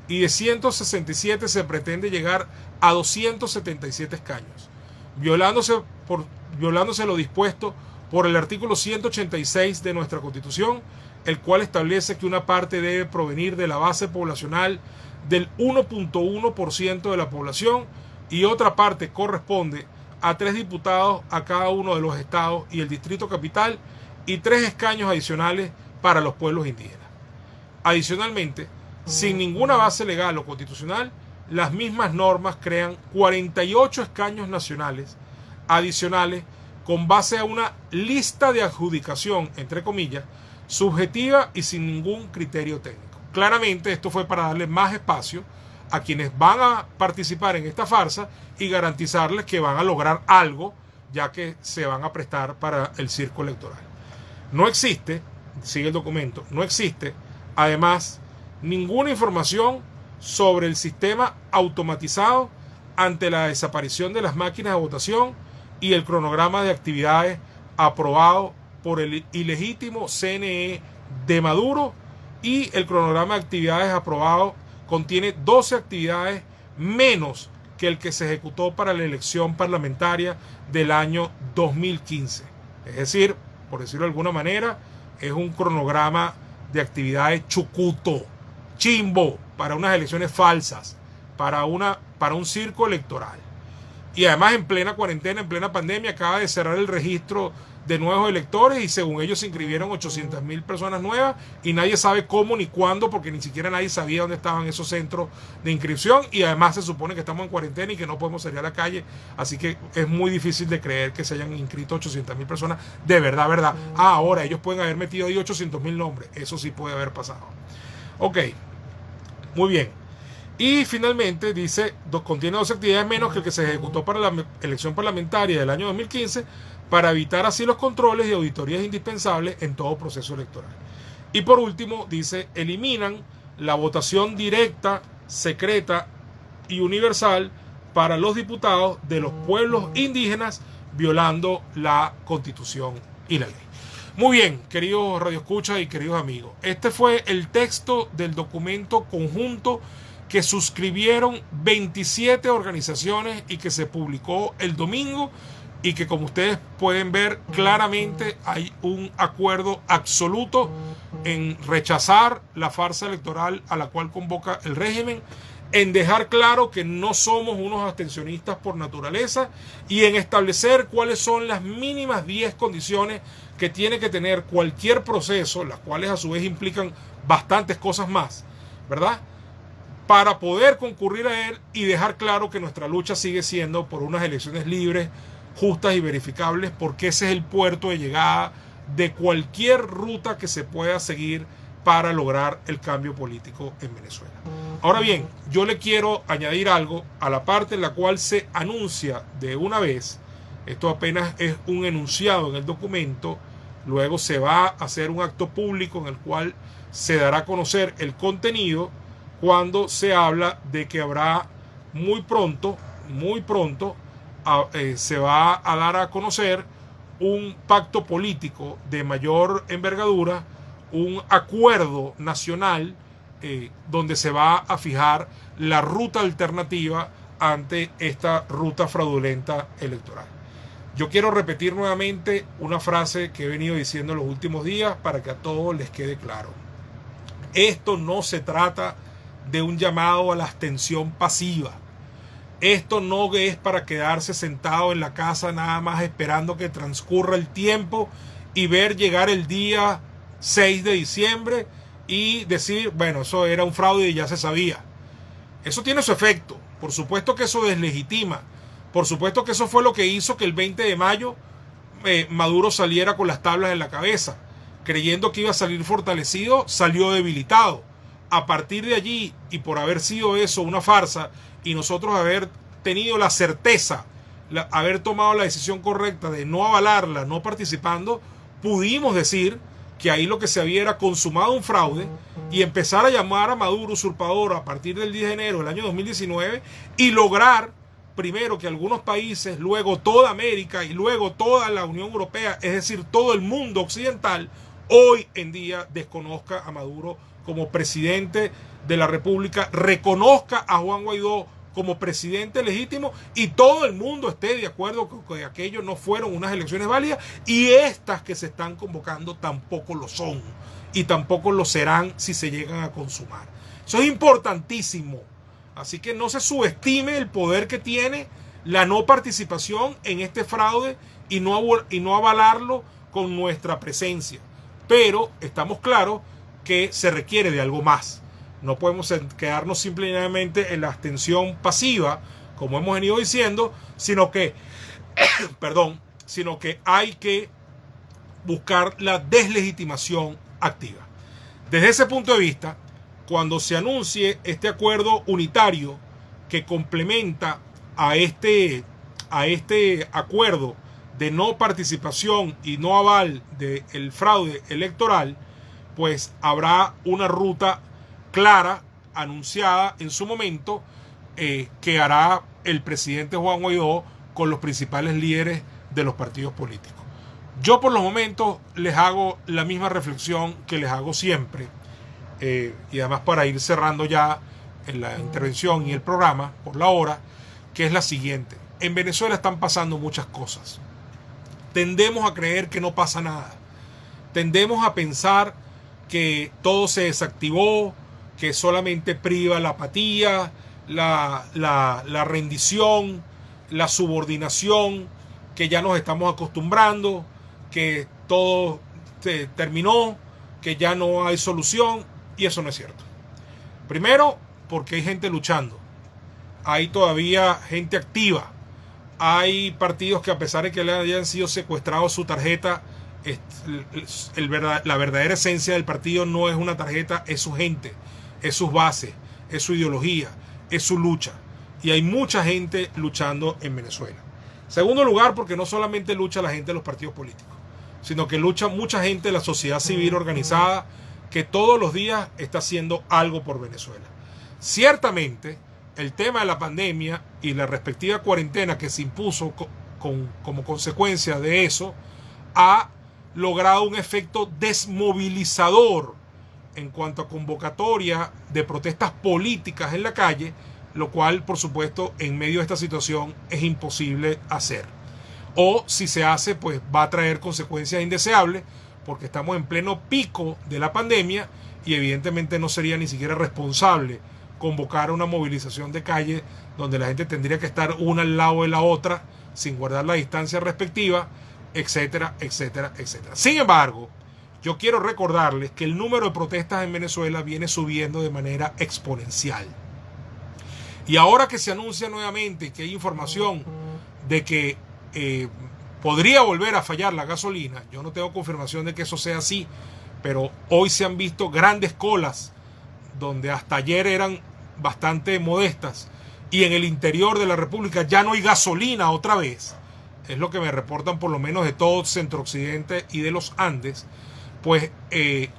A: y de 167 se pretende llegar a 277 escaños, violándose lo dispuesto por el artículo 186 de nuestra Constitución, el cual establece que una parte debe provenir de la base poblacional del 1.1% de la población y otra parte corresponde a 3 diputados a cada uno de los estados y el Distrito Capital, y 3 escaños adicionales para los pueblos indígenas. Adicionalmente, sin ninguna base legal o constitucional, las mismas normas crean 48 escaños nacionales adicionales con base a una lista de adjudicación, entre comillas, subjetiva y sin ningún criterio técnico. claramente esto fue para darle más espacio a quienes van a participar en esta farsa y garantizarles que van a lograr algo, ya que se van a prestar para el circo electoral. No existe, sigue el documento, no existe, además, ninguna información sobre el sistema automatizado ante la desaparición de las máquinas de votación y el cronograma de actividades aprobado por el ilegítimo CNE de Maduro, y el cronograma de actividades aprobado contiene 12 actividades menos que el que se ejecutó para la elección parlamentaria del año 2015. Es decir, por decirlo de alguna manera, es un cronograma de actividades chucuto, chimbo, para unas elecciones falsas, para un circo electoral. Y además en plena cuarentena, en plena pandemia, acaba de cerrar el registro de nuevos electores y según ellos se inscribieron 800.000 personas nuevas y nadie sabe cómo ni cuándo, porque ni siquiera nadie sabía dónde estaban esos centros de inscripción, y además se supone que estamos en cuarentena y que no podemos salir a la calle, así que es muy difícil de creer que se hayan inscrito 800.000 personas de verdad, verdad. Ahora ellos pueden haber metido ahí 800.000 nombres, eso sí puede haber pasado. Ok, muy bien. Y finalmente dice, contiene 12 actividades menos que el que se ejecutó para la elección parlamentaria del año 2015, para evitar así los controles y auditorías indispensables en todo proceso electoral. Y por último, dice, eliminan la votación directa, secreta y universal para los diputados de los pueblos indígenas, violando la Constitución y la ley. Muy bien, queridos radioescuchas y queridos amigos, este fue el texto del documento conjunto que suscribieron 27 organizaciones y que se publicó el domingo, y que, como ustedes pueden ver claramente, hay un acuerdo absoluto en rechazar la farsa electoral a la cual convoca el régimen, en dejar claro que no somos unos abstencionistas por naturaleza y en establecer cuáles son las mínimas 10 condiciones que tiene que tener cualquier proceso, las cuales a su vez implican bastantes cosas más, ¿verdad?, para poder concurrir a él, y dejar claro que nuestra lucha sigue siendo por unas elecciones libres, justas y verificables, porque ese es el puerto de llegada de cualquier ruta que se pueda seguir para lograr el cambio político en Venezuela. Ahora bien, yo le quiero añadir algo a la parte en la cual se anuncia de una vez, esto apenas es un enunciado en el documento, luego se va a hacer un acto público en el cual se dará a conocer el contenido, cuando se habla de que habrá muy pronto, se va a dar a conocer un pacto político de mayor envergadura, un acuerdo nacional donde se va a fijar la ruta alternativa ante esta ruta fraudulenta electoral. Yo quiero repetir nuevamente una frase que he venido diciendo en los últimos días para que a todos les quede claro. Esto no se trata de un llamado a la abstención pasiva. Esto no es para quedarse sentado en la casa nada más esperando que transcurra el tiempo y ver llegar el día 6 de diciembre y decir, bueno, eso era un fraude y ya se sabía. Eso tiene su efecto. Por supuesto que eso deslegitima. Por supuesto que eso fue lo que hizo que el 20 de mayo Maduro saliera con las tablas en la cabeza. Creyendo que iba a salir fortalecido, salió debilitado. A partir de allí, y por haber sido eso una farsa, y nosotros haber tenido la certeza, haber tomado la decisión correcta de no avalarla, no participando, pudimos decir que ahí lo que se había era consumado un fraude y empezar a llamar a Maduro usurpador a partir del 10 de enero del año 2019 y lograr primero que algunos países, luego toda América y luego toda la Unión Europea, es decir, todo el mundo occidental, hoy en día desconozca a Maduro como presidente de la República, reconozca a Juan Guaidó como presidente legítimo y todo el mundo esté de acuerdo con que aquello no fueron unas elecciones válidas, y estas que se están convocando tampoco lo son y tampoco lo serán si se llegan a consumar. Eso es importantísimo. Así que no se subestime el poder que tiene la no participación en este fraude y no avalarlo con nuestra presencia. Pero estamos claros que se requiere de algo más. No podemos quedarnos simplemente en la abstención pasiva, como hemos venido diciendo, sino que hay que buscar la deslegitimación activa. Desde ese punto de vista, cuando se anuncie este acuerdo unitario que complementa a este acuerdo de no participación y no aval del fraude electoral, pues habrá una ruta clara, anunciada en su momento, que hará el presidente Juan Guaidó con los principales líderes de los partidos políticos. Yo por los momentos les hago la misma reflexión que les hago siempre, y además para ir cerrando ya en la intervención y el programa por la hora, que es la siguiente. En Venezuela están pasando muchas cosas. Tendemos a creer que no pasa nada. Tendemos a pensar que todo se desactivó, que solamente priva la apatía, la rendición, la subordinación, que ya nos estamos acostumbrando, que todo se terminó, que ya no hay solución, y eso no es cierto. Primero, porque hay gente luchando, hay todavía gente activa, hay partidos que a pesar de que le hayan sido secuestrados su tarjeta, la verdadera esencia del partido no es una tarjeta, es su gente, es sus bases, es su ideología, es su lucha. Y hay mucha gente luchando en Venezuela. Segundo lugar, porque no solamente lucha la gente de los partidos políticos, sino que lucha mucha gente de la sociedad civil organizada que todos los días está haciendo algo por Venezuela. Ciertamente, el tema de la pandemia y la respectiva cuarentena que se impuso como consecuencia de eso ha logrado un efecto desmovilizador en cuanto a convocatoria de protestas políticas en la calle, lo cual, por supuesto, en medio de esta situación es imposible hacer. O si se hace, pues va a traer consecuencias indeseables, porque estamos en pleno pico de la pandemia y evidentemente no sería ni siquiera responsable convocar una movilización de calle donde la gente tendría que estar una al lado de la otra sin guardar la distancia respectiva, etcétera, etcétera, etcétera. Sin embargo, yo quiero recordarles que el número de protestas en Venezuela viene subiendo de manera exponencial. Y ahora que se anuncia nuevamente que hay información de que podría volver a fallar la gasolina, yo no tengo confirmación de que eso sea así, pero hoy se han visto grandes colas donde hasta ayer eran bastante modestas, y en el interior de la República ya no hay gasolina otra vez, es lo que me reportan por lo menos de todo Centro Occidente y de los Andes. Pues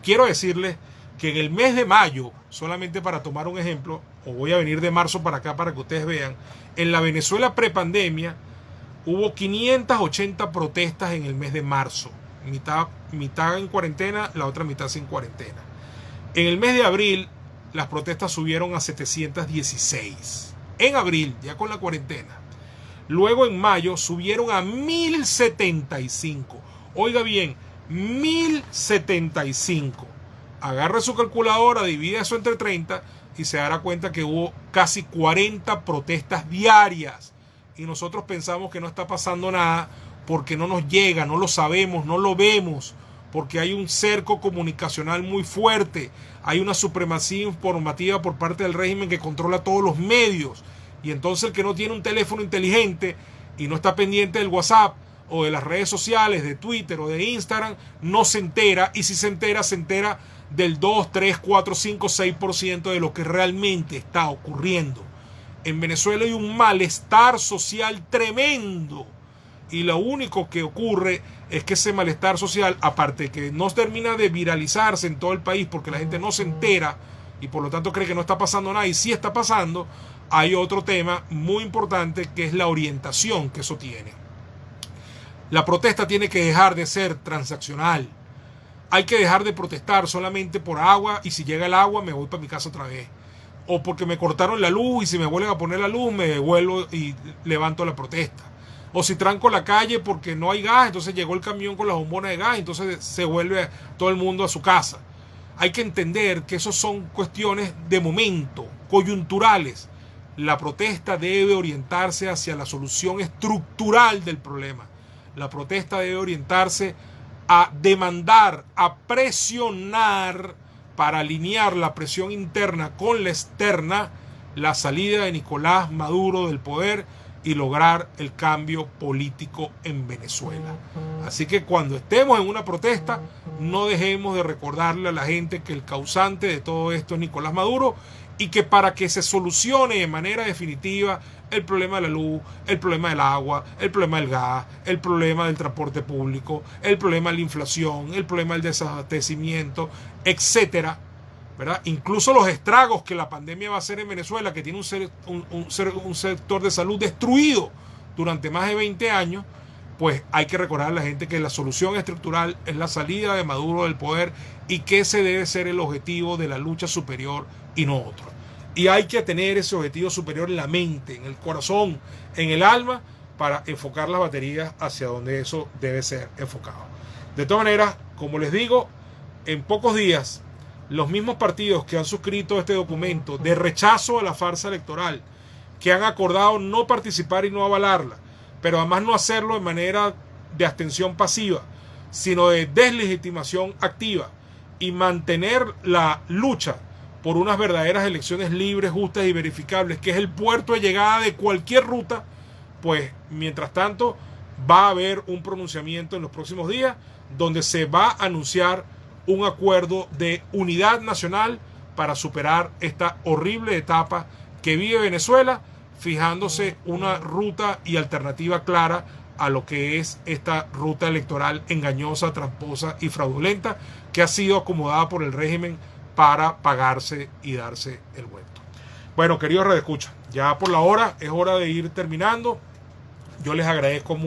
A: quiero decirles que en el mes de mayo, solamente para tomar un ejemplo, o voy a venir de marzo para acá para que ustedes vean, en la Venezuela prepandemia hubo 580 protestas en el mes de marzo, mitad en cuarentena, la otra mitad sin cuarentena. En el mes de abril las protestas subieron a 716. En abril, ya con la cuarentena. Luego en mayo subieron a 1075. Oiga bien, 1075. Agarre su calculadora, divide eso entre 30 y se dará cuenta que hubo casi 40 protestas diarias. Y nosotros pensamos que no está pasando nada porque no nos llega, no lo sabemos, no lo vemos, porque hay un cerco comunicacional muy fuerte, hay una supremacía informativa por parte del régimen que controla todos los medios, y entonces el que no tiene un teléfono inteligente y no está pendiente del WhatsApp o de las redes sociales, de Twitter o de Instagram, no se entera, y si se entera del 2, 3, 4, 5, 6% de lo que realmente está ocurriendo. En Venezuela hay un malestar social tremendo, y lo único que ocurre es que ese malestar social, aparte que no termina de viralizarse en todo el país porque la gente no se entera y por lo tanto cree que no está pasando nada, y sí está pasando, hay otro tema muy importante que es la orientación que eso tiene. La protesta tiene que dejar de ser transaccional. Hay que dejar de protestar solamente por agua, y si llega el agua me voy para mi casa otra vez. O porque me cortaron la luz y si me vuelven a poner la luz me devuelvo y levanto la protesta. O si tranco la calle porque no hay gas, entonces llegó el camión con las bombonas de gas, entonces se vuelve todo el mundo a su casa. Hay que entender que eso son cuestiones de momento, coyunturales. La protesta debe orientarse hacia la solución estructural del problema. La protesta debe orientarse a demandar, a presionar, para alinear la presión interna con la externa, la salida de Nicolás Maduro del poder y lograr el cambio político en Venezuela. Así que cuando estemos en una protesta, no dejemos de recordarle a la gente que el causante de todo esto es Nicolás Maduro, y que para que se solucione de manera definitiva el problema de la luz, el problema del agua, el problema del gas, el problema del transporte público, el problema de la inflación, el problema del desabastecimiento, etcétera, ¿verdad? Incluso los estragos que la pandemia va a hacer en Venezuela, que tiene un sector de salud destruido durante más de 20 años, pues hay que recordar a la gente que la solución estructural es la salida de Maduro del poder, y que ese debe ser el objetivo de la lucha superior y no otro. Y hay que tener ese objetivo superior en la mente, en el corazón, en el alma, para enfocar las baterías hacia donde eso debe ser enfocado. De todas maneras, como les digo, en pocos días, los mismos partidos que han suscrito este documento de rechazo a la farsa electoral, que han acordado no participar y no avalarla, pero además no hacerlo de manera de abstención pasiva, sino de deslegitimación activa, y mantener la lucha por unas verdaderas elecciones libres, justas y verificables, que es el puerto de llegada de cualquier ruta, pues mientras tanto va a haber un pronunciamiento en los próximos días donde se va a anunciar un acuerdo de unidad nacional para superar esta horrible etapa que vive Venezuela, fijándose una ruta y alternativa clara a lo que es esta ruta electoral engañosa, tramposa y fraudulenta que ha sido acomodada por el régimen para pagarse y darse el vuelto. Bueno, queridos radioescuchas, ya por la hora es hora de ir terminando. Yo les agradezco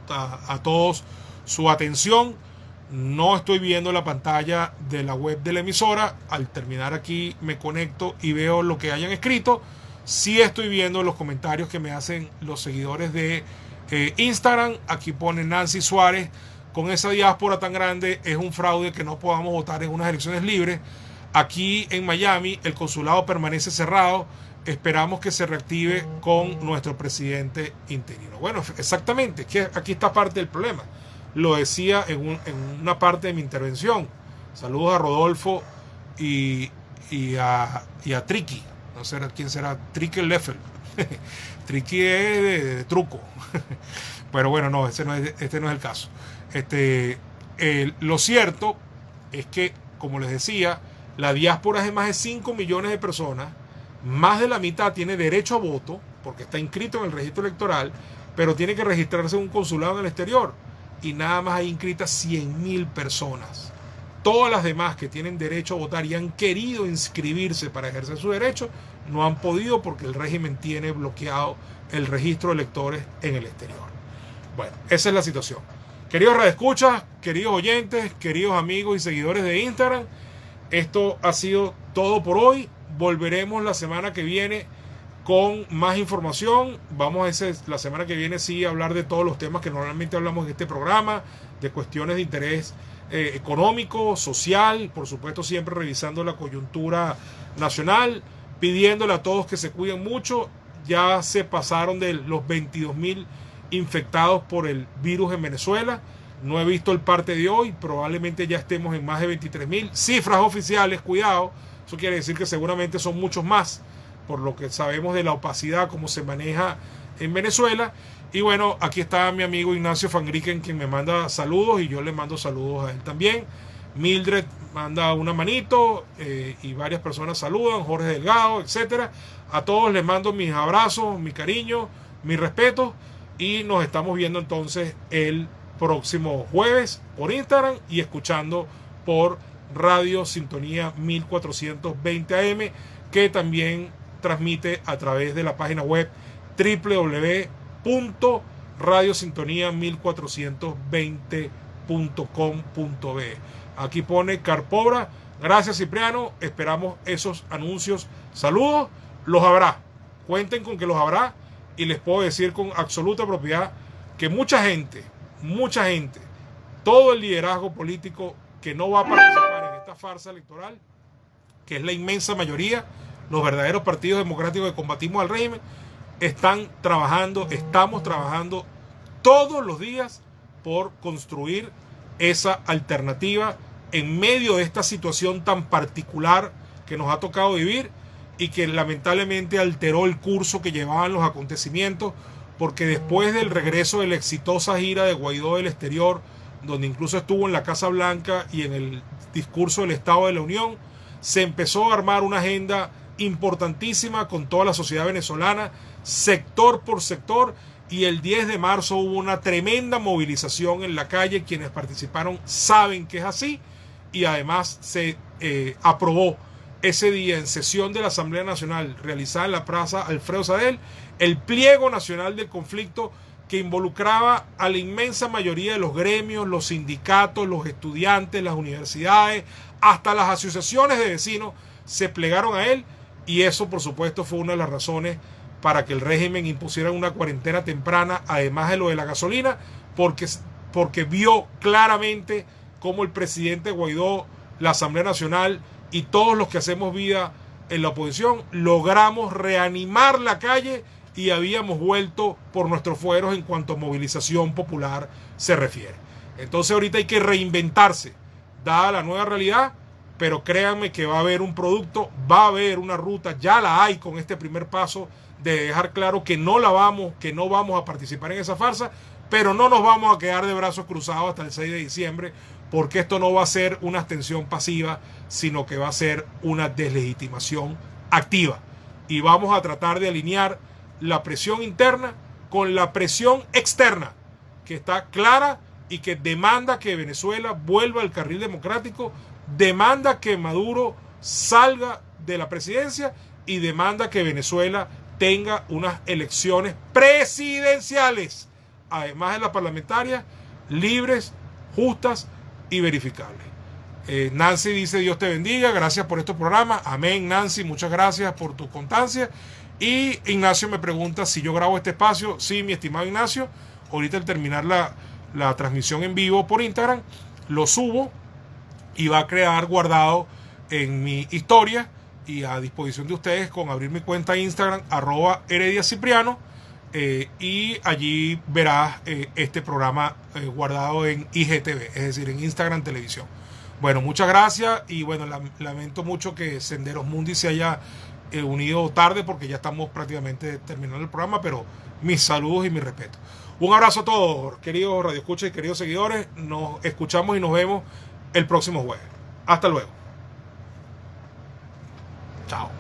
A: a todos su atención. No estoy viendo la pantalla de la web de la emisora. Al terminar aquí me conecto y veo lo que hayan escrito. Sí estoy viendo los comentarios que me hacen los seguidores de Instagram. Aquí pone Nancy Suárez: con esa diáspora tan grande es un fraude que no podamos votar en unas elecciones libres. Aquí en Miami el consulado permanece cerrado. Esperamos que se reactive con nuestro presidente interino. Bueno, exactamente, es que aquí está parte del problema. Lo decía en una parte de mi intervención. Saludos a Rodolfo y a Tricky. No sé quién será, Tricky Leffel. Tricky es de truco. Pero bueno, no, este no es el caso. Lo cierto es que, como les decía, la diáspora es de más de 5 millones de personas. Más de la mitad tiene derecho a voto porque está inscrito en el registro electoral, pero tiene que registrarse en un consulado en el exterior, y nada más hay inscritas 100,000 personas. Todas las demás que tienen derecho a votar y han querido inscribirse para ejercer su derecho no han podido porque el régimen tiene bloqueado el registro de electores en el exterior. Bueno, esa es la situación. Queridos radioescuchas, queridos oyentes, queridos amigos y seguidores de Instagram, esto ha sido todo por hoy. Volveremos la semana que viene con más información. Vamos la semana que viene sí a hablar de todos los temas que normalmente hablamos en este programa, de cuestiones de interés económico, social, por supuesto siempre revisando la coyuntura nacional, pidiéndole a todos que se cuiden mucho. Ya se pasaron de los 22,000 infectados por el virus en Venezuela. No he visto el parte de hoy, probablemente ya estemos en más de 23,000. Cifras oficiales, cuidado, eso quiere decir que seguramente son muchos más, por lo que sabemos de la opacidad, cómo se maneja en Venezuela. Y bueno, aquí está mi amigo Ignacio Fangriken, quien me manda saludos, y yo le mando saludos a él también. Mildred manda una manito, y varias personas saludan, Jorge Delgado, etcétera. A todos les mando mis abrazos, mi cariño, mi respeto, y nos estamos viendo entonces el próximo jueves por Instagram y escuchando por Radio Sintonía 1420 AM, que también transmite a través de la página web www.radiosintonía1420.com.be. Aquí pone Carpobra. Gracias, Cipriano. Esperamos esos anuncios. Saludos. Los habrá. Cuenten con que los habrá. Y les puedo decir con absoluta propiedad que mucha gente, todo el liderazgo político que no va a participar en esta farsa electoral, que es la inmensa mayoría, los verdaderos partidos democráticos que combatimos al régimen, estamos trabajando todos los días por construir esa alternativa en medio de esta situación tan particular que nos ha tocado vivir y que lamentablemente alteró el curso que llevaban los acontecimientos porque después del regreso de la exitosa gira de Guaidó del exterior, donde incluso estuvo en la Casa Blanca y en el discurso del Estado de la Unión, se empezó a armar una agenda importantísima con toda la sociedad venezolana, sector por sector, y el 10 de marzo hubo una tremenda movilización en la calle. Quienes participaron saben que es así, y además se aprobó ese día en sesión de la Asamblea Nacional realizada en la Plaza Alfredo Sadel el pliego nacional del conflicto, que involucraba a la inmensa mayoría de los gremios, los sindicatos, los estudiantes, las universidades, hasta las asociaciones de vecinos se plegaron a él, y eso por supuesto fue una de las razones para que el régimen impusiera una cuarentena temprana, además de lo de la gasolina, porque vio claramente cómo el presidente Guaidó, la Asamblea Nacional y todos los que hacemos vida en la oposición logramos reanimar la calle y habíamos vuelto por nuestros fueros en cuanto a movilización popular se refiere. Entonces ahorita hay que reinventarse, dada la nueva realidad, pero créanme que va a haber un producto, va a haber una ruta, ya la hay con este primer paso de dejar claro que no vamos a participar en esa farsa, pero no nos vamos a quedar de brazos cruzados hasta el 6 de diciembre, porque esto no va a ser una abstención pasiva, sino que va a ser una deslegitimación activa. Y vamos a tratar de alinear la presión interna con la presión externa, que está clara y que demanda que Venezuela vuelva al carril democrático, demanda que Maduro salga de la presidencia y demanda que Venezuela tenga unas elecciones presidenciales, además de las parlamentarias, libres, justas y verificables. Nancy dice: Dios te bendiga, gracias por estos programas. Amén, Nancy, muchas gracias por tu constancia. Y Ignacio me pregunta si yo grabo este espacio. Sí, mi estimado Ignacio, ahorita al terminar la transmisión en vivo por Instagram, lo subo y va a quedar guardado en mi historia y a disposición de ustedes con abrir mi cuenta Instagram @herediacipriano, y allí verás este programa guardado en IGTV, es decir, en Instagram Televisión. Bueno, muchas gracias, y bueno, lamento mucho que Senderos Mundi se haya unido tarde, porque ya estamos prácticamente terminando el programa, pero mis saludos y mi respeto. Un abrazo a todos, queridos radioescuchas y queridos seguidores. Nos escuchamos y nos vemos el próximo jueves. Hasta luego. Chao.